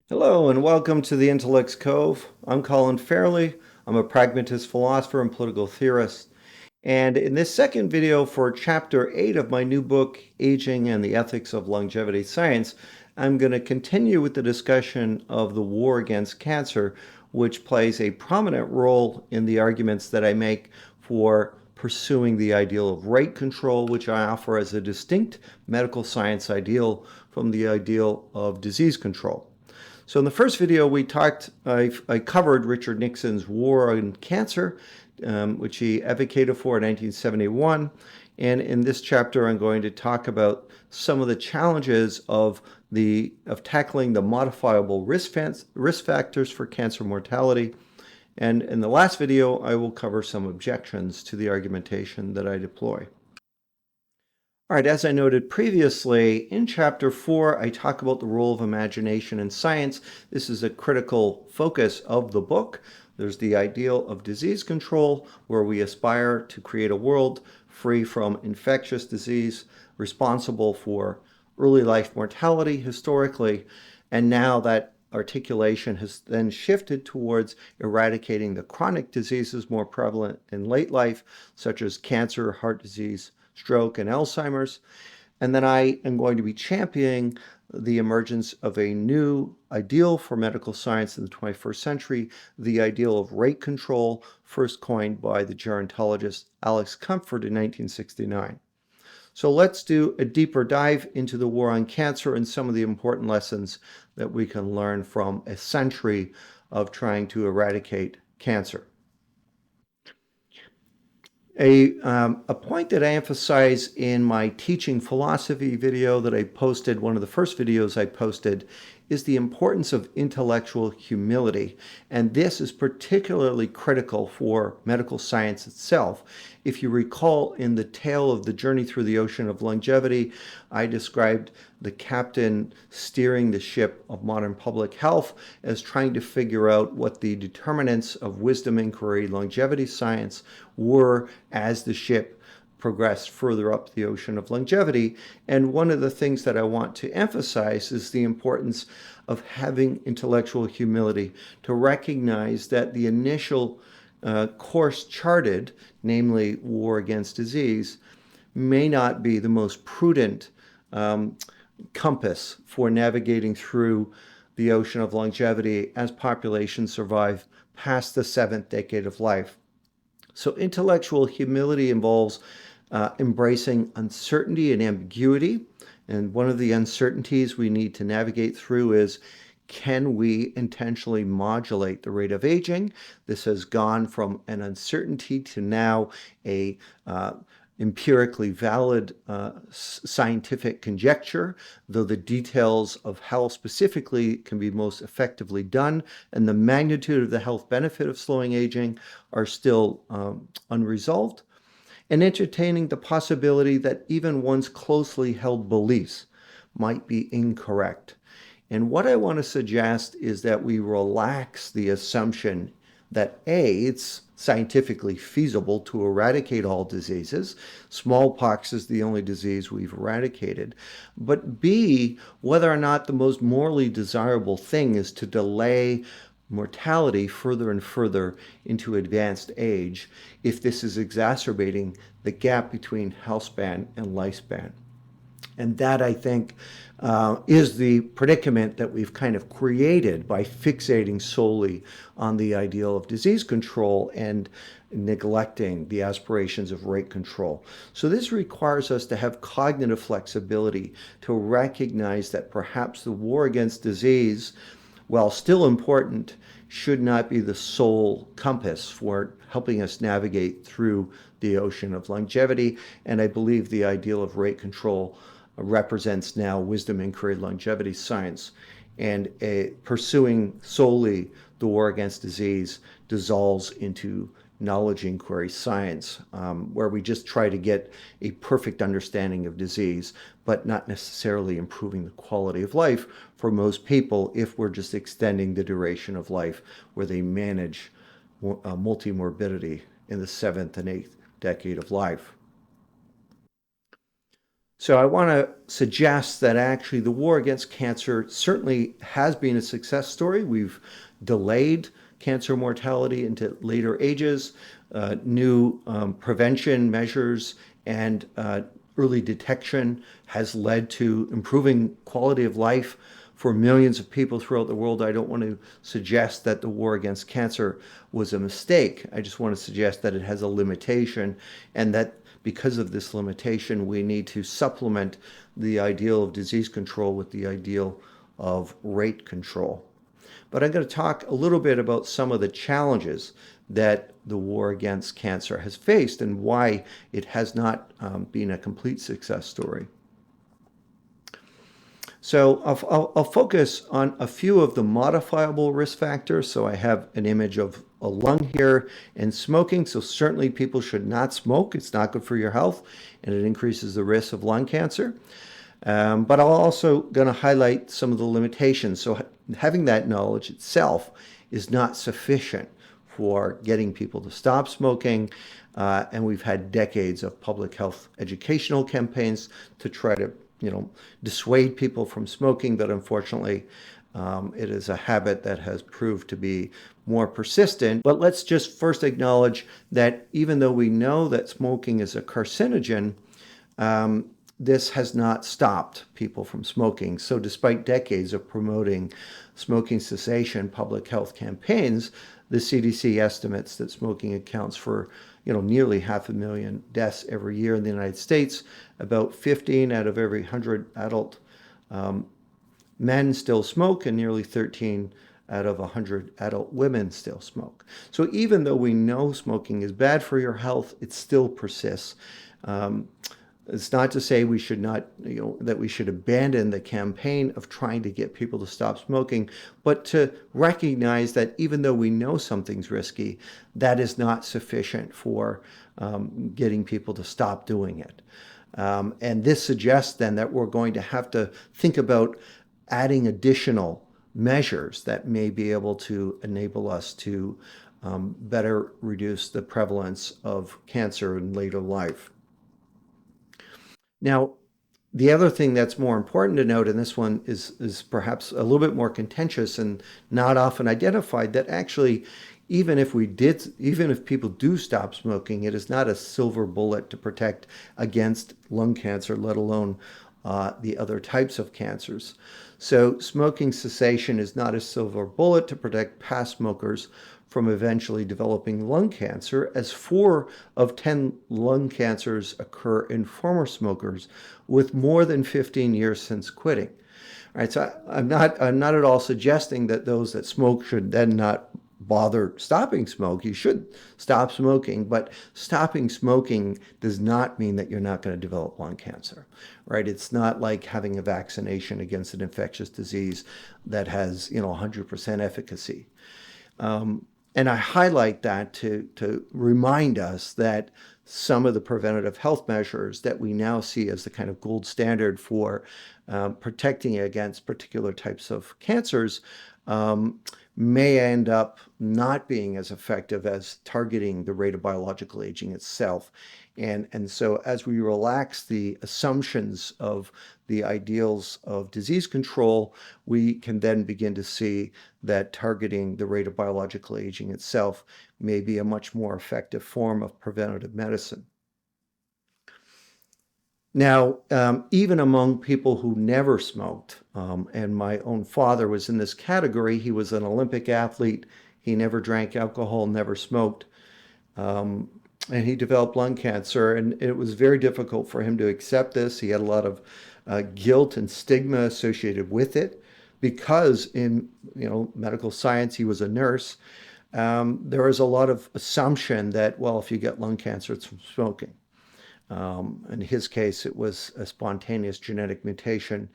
Hello and welcome to the Intellect's Cove. I'm Colin Fairley. I'm a pragmatist philosopher and political theorist. And in this second video for chapter 8 of my new book, Aging and the Ethics of Longevity Science, I'm going to continue with the discussion of the war against cancer, which plays a prominent role in the arguments that I make for pursuing the ideal of rate control, which I offer as a distinct medical science ideal from the ideal of disease control. So in the first video, I covered Richard Nixon's war on cancer, which he advocated for in 1971. And in this chapter, I'm going to talk about some of the challenges of tackling the modifiable risk factors for cancer mortality. And in the last video, I will cover some objections to the argumentation that I deploy. All right, as I noted previously, in chapter 4, I talk about the role of imagination in science. This is a critical focus of the book. There's the ideal of disease control, where we aspire to create a world free from infectious disease, responsible for early life mortality historically, and now that articulation has then shifted towards eradicating the chronic diseases more prevalent in late life, such as cancer, heart disease, stroke, and Alzheimer's. And then I am going to be championing the emergence of a new ideal for medical science in the 21st century, the ideal of rate control, first coined by the gerontologist Alex Comfort in 1969. So let's do a deeper dive into the war on cancer and some of the important lessons that we can learn from a century of trying to eradicate cancer. A point that I emphasize in my teaching philosophy video that I posted, one of the first videos I posted, is the importance of intellectual humility. And this is particularly critical for medical science itself. If you recall, in the tale of the journey through the ocean of longevity, I described the captain steering the ship of modern public health as trying to figure out what the determinants of wisdom inquiry longevity science were as the ship progressed further up the ocean of longevity. And one of the things that I want to emphasize is the importance of having intellectual humility to recognize that the initial course charted, namely war against disease, may not be the most prudent compass for navigating through the ocean of longevity as populations survive past the 7th decade of life. So intellectual humility involves embracing uncertainty and ambiguity. And one of the uncertainties we need to navigate through is, can we intentionally modulate the rate of aging? This has gone from an uncertainty to now a empirically valid scientific conjecture, though the details of how specifically can be most effectively done and the magnitude of the health benefit of slowing aging are still unresolved, and entertaining the possibility that even one's closely held beliefs might be incorrect. And what I want to suggest is that we relax the assumption that A, it's scientifically feasible to eradicate all diseases. Smallpox is the only disease we've eradicated. But B, whether or not the most morally desirable thing is to delay mortality further and further into advanced age if this is exacerbating the gap between health span and lifespan. And that, I think, is the predicament that we've kind of created by fixating solely on the ideal of disease control and neglecting the aspirations of rate control. So this requires us to have cognitive flexibility to recognize that perhaps the war against disease, while still important, should not be the sole compass for helping us navigate through the ocean of longevity. And I believe the ideal of rate control represents now wisdom inquiry longevity science. And pursuing solely the war against disease dissolves into knowledge inquiry science, where we just try to get a perfect understanding of disease, but not necessarily improving the quality of life for most people if we're just extending the duration of life where they manage multimorbidity in the 7th and 8th decade of life. So I want to suggest that actually the war against cancer certainly has been a success story. We've delayed cancer mortality into later ages. New prevention measures and early detection has led to improving quality of life for millions of people throughout the world. I don't want to suggest that the war against cancer was a mistake. I just want to suggest that it has a limitation, and that because of this limitation, we need to supplement the ideal of disease control with the ideal of rate control. But I'm going to talk a little bit about some of the challenges that the war against cancer has faced and why it has not been a complete success story. So I'll focus on a few of the modifiable risk factors. So I have an image of a lung here and smoking. So certainly people should not smoke. It's not good for your health and it increases the risk of lung cancer. But I'll also going to highlight some of the limitations. So having that knowledge itself is not sufficient for getting people to stop smoking. And we've had decades of public health educational campaigns to try to dissuade people from smoking, but unfortunately, it is a habit that has proved to be more persistent. But let's just first acknowledge that even though we know that smoking is a carcinogen, this has not stopped people from smoking. So despite decades of promoting smoking cessation public health campaigns, the CDC estimates that smoking accounts for nearly 500,000 deaths every year in the United States. About 15 out of every 100 adult men still smoke, and nearly 13 out of 100 adult women still smoke. So even though we know smoking is bad for your health, it still persists. It's not to say we should not, that we should abandon the campaign of trying to get people to stop smoking, but to recognize that even though we know something's risky, that is not sufficient for getting people to stop doing it. And this suggests then that we're going to have to think about adding additional measures that may be able to enable us to better reduce the prevalence of cancer in later life. Now, the other thing that's more important to note, and this one is perhaps a little bit more contentious and not often identified, that actually, even if people do stop smoking, it is not a silver bullet to protect against lung cancer, let alone the other types of cancers. So smoking cessation is not a silver bullet to protect past smokers from eventually developing lung cancer, as 4 of 10 lung cancers occur in former smokers with more than 15 years since quitting. All right, so I'm not at all suggesting that those that smoke should then not bother stopping smoke. You should stop smoking, but stopping smoking does not mean that you're not going to develop lung cancer, right? It's not like having a vaccination against an infectious disease that has 100% efficacy. And I highlight that to remind us that some of the preventative health measures that we now see as the kind of gold standard for protecting against particular types of cancers may end up not being as effective as targeting the rate of biological aging itself. And so as we relax the assumptions of the ideals of disease control, we can then begin to see that targeting the rate of biological aging itself may be a much more effective form of preventative medicine. Now, even among people who never smoked, and my own father was in this category, he was an Olympic athlete, he never drank alcohol, never smoked, and he developed lung cancer, and it was very difficult for him to accept this. He had a lot of guilt and stigma associated with it, because in medical science, he was a nurse. There was a lot of assumption that, well, if you get lung cancer, it's from smoking. In his case, it was a spontaneous genetic mutation.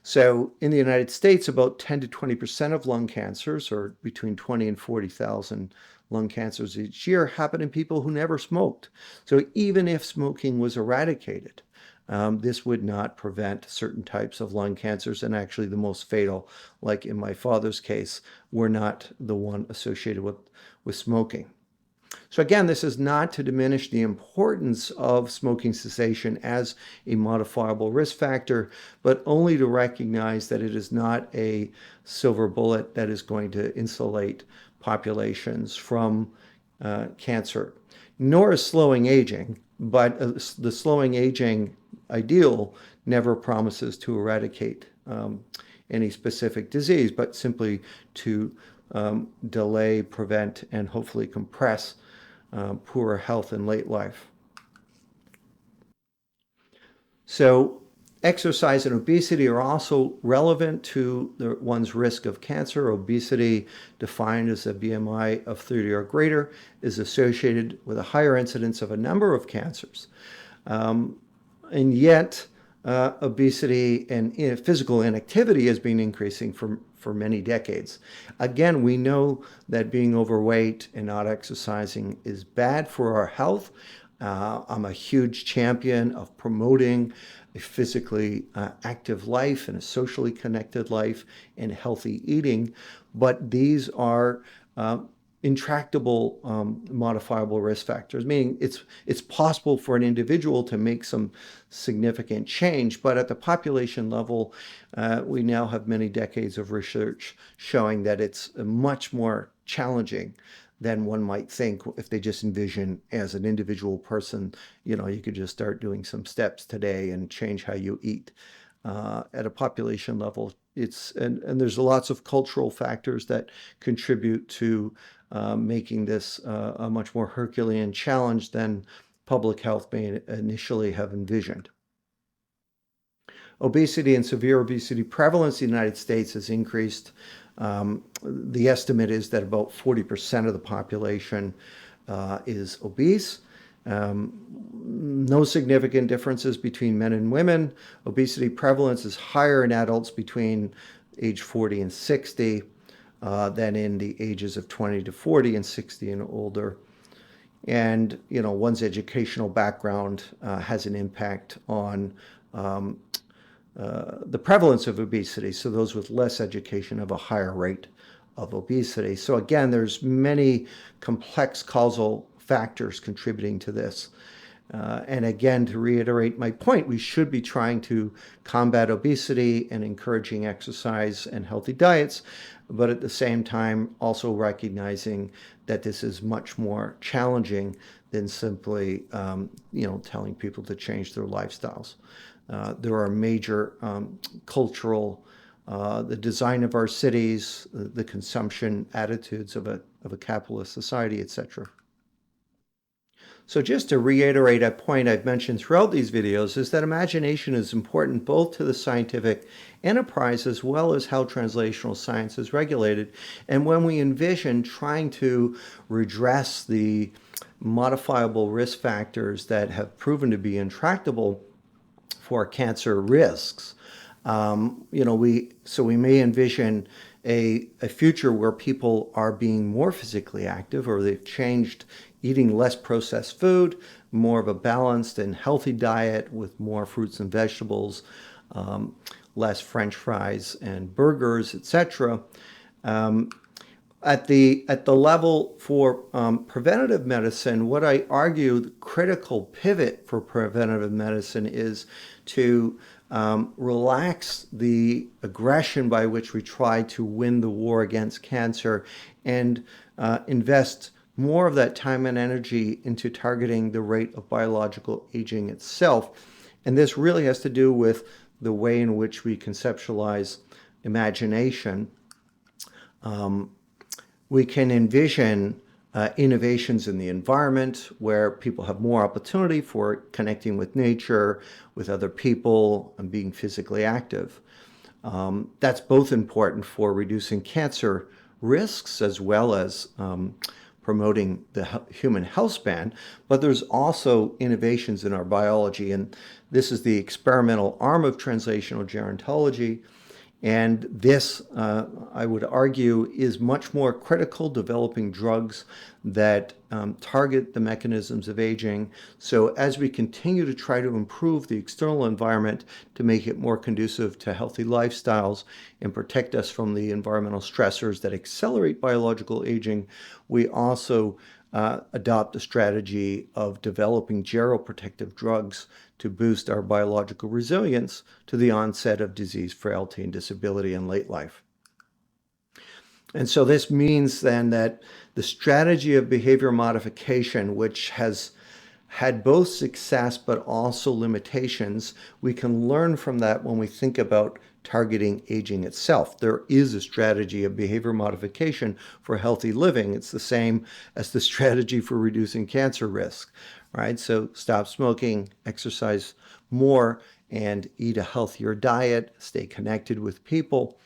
So in the United States, about 10 to 20% of lung cancers, or between 20 and 40,000 lung cancers each year, happen in people who never smoked. So even if smoking was eradicated, this would not prevent certain types of lung cancers, and actually the most fatal, like in my father's case, were not the one associated with smoking. So again, this is not to diminish the importance of smoking cessation as a modifiable risk factor, but only to recognize that it is not a silver bullet that is going to insulate populations from cancer, nor is slowing aging, but the slowing aging ideal never promises to eradicate any specific disease, but simply to delay, prevent, and hopefully compress poorer health in late life. So exercise and obesity are also relevant to one's risk of cancer. Obesity, defined as a BMI of 30 or greater, is associated with a higher incidence of a number of cancers. And yet, obesity and physical inactivity has been increasing for many decades. Again, we know that being overweight and not exercising is bad for our health. I'm a huge champion of promoting a physically active life and a socially connected life and healthy eating, but these are intractable modifiable risk factors, meaning it's possible for an individual to make some significant change, but at the population level, we now have many decades of research showing that it's much more challenging than one might think if they just envision as an individual person, you could just start doing some steps today and change how you eat. At a population level, and there's lots of cultural factors that contribute to making this a much more Herculean challenge than public health may initially have envisioned. Obesity and severe obesity prevalence in the United States has increased. The estimate is that about 40% of the population is obese. No significant differences between men and women. Obesity prevalence is higher in adults between age 40 and 60 than in the ages of 20 to 40 and 60 and older. And, one's educational background has an impact on the prevalence of obesity. So those with less education have a higher rate of obesity. So again, there's many complex causal factors contributing to this. And again, to reiterate my point, we should be trying to combat obesity and encouraging exercise and healthy diets, but at the same time, also recognizing that this is much more challenging than simply, telling people to change their lifestyles. There are major cultural, the design of our cities, the consumption attitudes of a capitalist society, etc. So just to reiterate a point I've mentioned throughout these videos is that imagination is important both to the scientific enterprise as well as how translational science is regulated. And when we envision trying to redress the modifiable risk factors that have proven to be intractable for cancer risks, we may envision a future where people are being more physically active, or they've changed eating less processed food, more of a balanced and healthy diet with more fruits and vegetables, less French fries and burgers, etc. At the level for preventative medicine, what I argue the critical pivot for preventative medicine is to relax the aggression by which we try to win the war against cancer and invest more of that time and energy into targeting the rate of biological aging itself. And this really has to do with the way in which we conceptualize imagination. We can envision innovations in the environment where people have more opportunity for connecting with nature, with other people, and being physically active. That's both important for reducing cancer risks as well as promoting the human health span, but there's also innovations in our biology, and this is the experimental arm of translational gerontology. And this, I would argue, is much more critical, developing drugs that target the mechanisms of aging. So as we continue to try to improve the external environment to make it more conducive to healthy lifestyles and protect us from the environmental stressors that accelerate biological aging, we also adopt a strategy of developing geroprotective drugs to boost our biological resilience to the onset of disease, frailty, and disability in late life. And so this means then that the strategy of behavior modification, which has had both success but also limitations, we can learn from that when we think about targeting aging itself. There is a strategy of behavior modification for healthy living. It's the same as the strategy for reducing cancer risk, right? So stop smoking, exercise more, and eat a healthier diet, stay connected with people.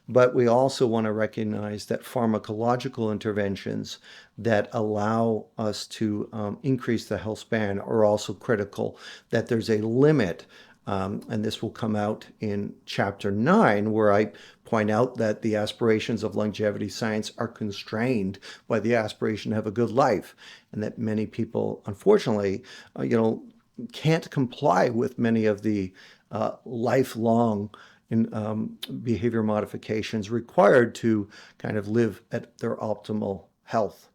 But we also want to recognize that pharmacological interventions that allow us to increase the health span are also critical, that there's a limit. And this will come out in chapter 9, where I point out that the aspirations of longevity science are constrained by the aspiration to have a good life, and that many people, unfortunately, can't comply with many of the lifelong behavior modifications required to kind of live at their optimal health.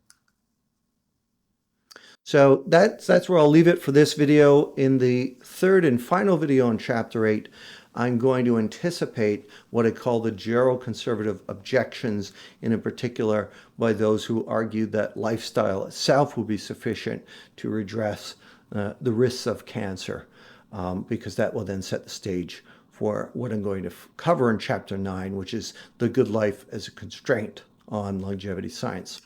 So that's where I'll leave it for this video. In the third and final video in chapter 8, I'm going to anticipate what I call the geroconservative objections, and in particular by those who argue that lifestyle itself will be sufficient to redress the risks of cancer, because that will then set the stage for what I'm going to cover in chapter 9, which is the good life as a constraint on longevity science.